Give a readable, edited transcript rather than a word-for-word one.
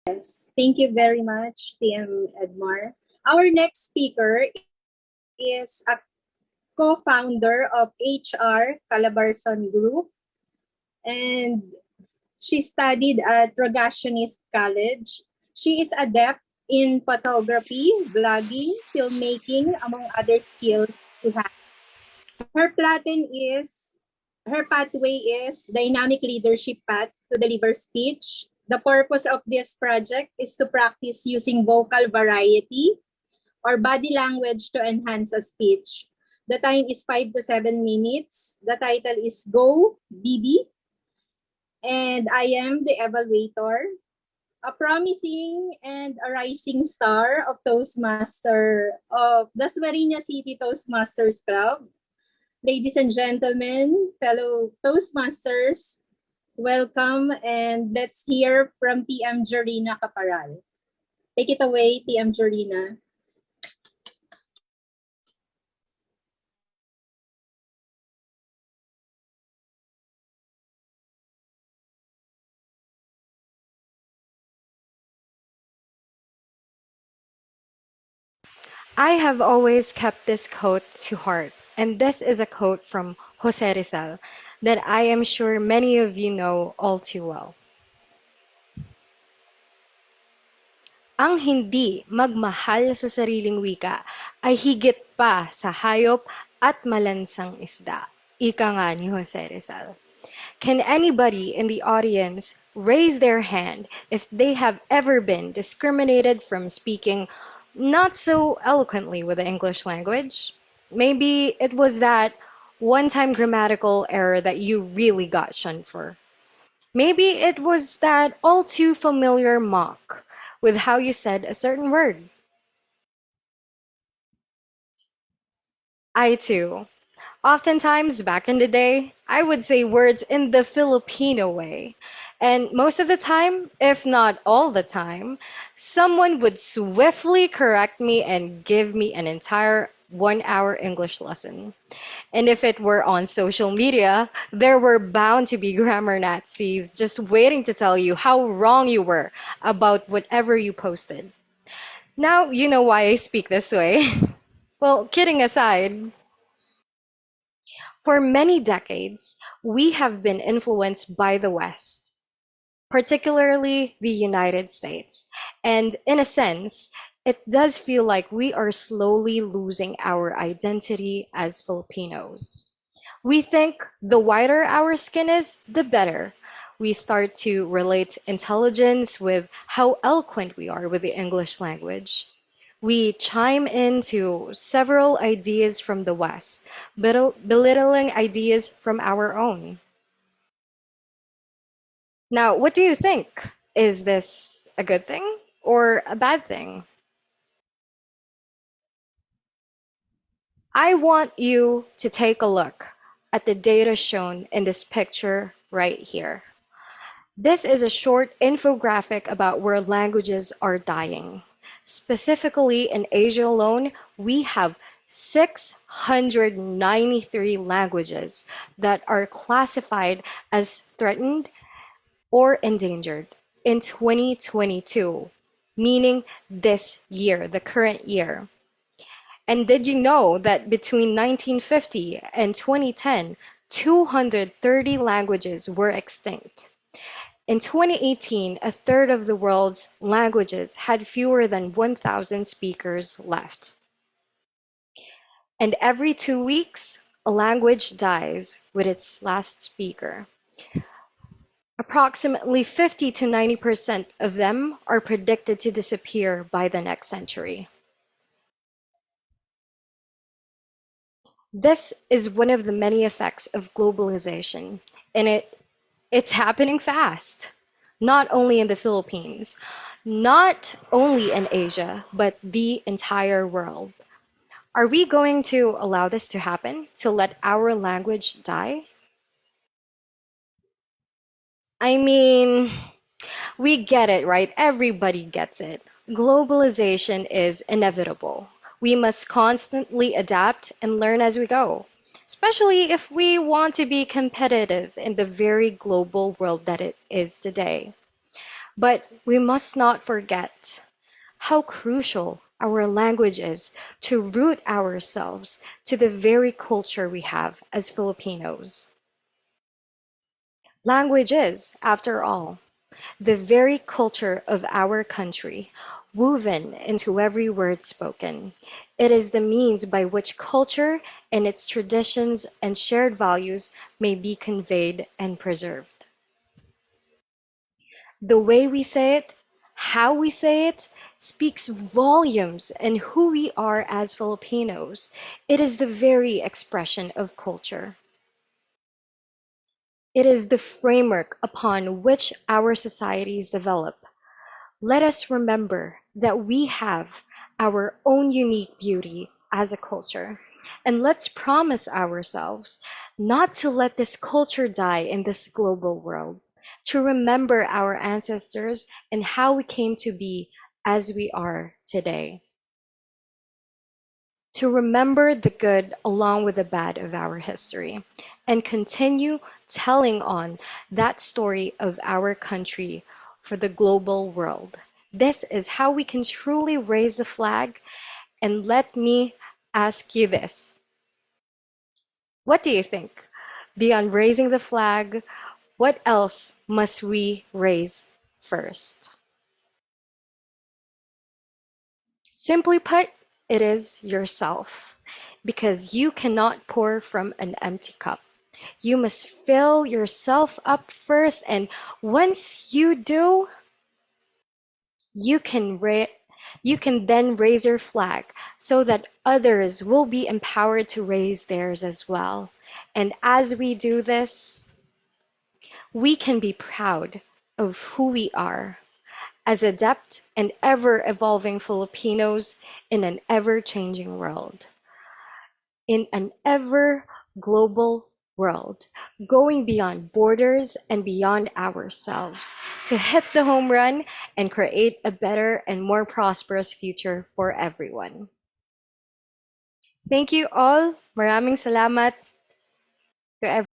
Yes, thank you very much, TM Edmar. Our next speaker is a co-founder of HR Calabarzon Group, and she studied at Rogationist College. She is adept in photography, blogging, filmmaking, among other skills to have. Her platen is her pathway is dynamic leadership path to deliver speech. The purpose of this project is to practice using vocal variety or body language to enhance a speech. The time is 5 to 7 minutes. The title is Go BB, and I am the evaluator, a promising and a rising star of the Svarina City Toastmasters Club. Ladies and gentlemen, fellow Toastmasters, welcome, and let's hear from TM Jorina Caparal. Take it away, TM Jorina. I have always kept this quote to heart, and this is a quote from Jose Rizal that I am sure many of you know all too well. Ang hindi magmahal sa sariling wika ay higit pa sa hayop at malansang isda. Ika nga ni Jose Rizal. Can anybody in the audience raise their hand if they have ever been discriminated from speaking not so eloquently with the English language? Maybe it was that one time grammatical error that you really got shunned for. Maybe it was that all too familiar mock with how you said a certain word. I too. Oftentimes, back in the day, I would say words in the Filipino way. And most of the time, if not all the time, someone would swiftly correct me and give me an entire 1 hour English lesson. And if it were on social media, there were bound to be grammar Nazis just waiting to tell you how wrong you were about whatever you posted. Now you know why I speak this way. Well, kidding aside, for many decades, we have been influenced by the West, particularly the United States. And in a sense, it does feel like we are slowly losing our identity as Filipinos. We think the whiter our skin is, the better. We start to relate intelligence with how eloquent we are with the English language. We chime into several ideas from the West, belittling ideas from our own. Now, what do you think? Is this a good thing or a bad thing? I want you to take a look at the data shown in this picture right here. This is a short infographic about where languages are dying. Specifically in Asia alone, we have 693 languages that are classified as threatened or endangered in 2022, meaning this year, the current year. And did you know that between 1950 and 2010, 230 languages were extinct? In 2018, a third of the world's languages had fewer than 1,000 speakers left. And every 2 weeks, a language dies with its last speaker. Approximately 50 to 90% of them are predicted to disappear by the next century. This is one of the many effects of globalization, and it's happening fast. Not only in the Philippines, not only in Asia, but the entire world. Are we going to allow this to happen, to let our language die? I mean, we get it, right? Everybody gets it. Globalization is inevitable. We must constantly adapt and learn as we go, especially if we want to be competitive in the very global world that it is today. But we must not forget how crucial our language is to root ourselves to the very culture we have as Filipinos. Language is, after all, the very culture of our country, woven into every word spoken. It is the means by which culture and its traditions and shared values may be conveyed and preserved. The way we say it, how we say it, speaks volumes in who we are as Filipinos. It is the very expression of culture. It is the framework upon which our societies develop. Let us remember that we have our own unique beauty as a culture. And let's promise ourselves not to let this culture die in this global world, to remember our ancestors and how we came to be as we are today, to remember the good along with the bad of our history, and continue telling on that story of our country for the global world. This is how we can truly raise the flag. And let me ask you this. What do you think? Beyond raising the flag, what else must we raise first? Simply put, it is yourself. Because you cannot pour from an empty cup. You must fill yourself up first, and once you do, you can you can then raise your flag so that others will be empowered to raise theirs as well. And as we do this, we can be proud of who we are as adept and ever evolving Filipinos in an ever changing world. In an ever global world, going beyond borders and beyond ourselves to hit the home run and create a better and more prosperous future for everyone. Thank you all. Maraming salamat to everyone.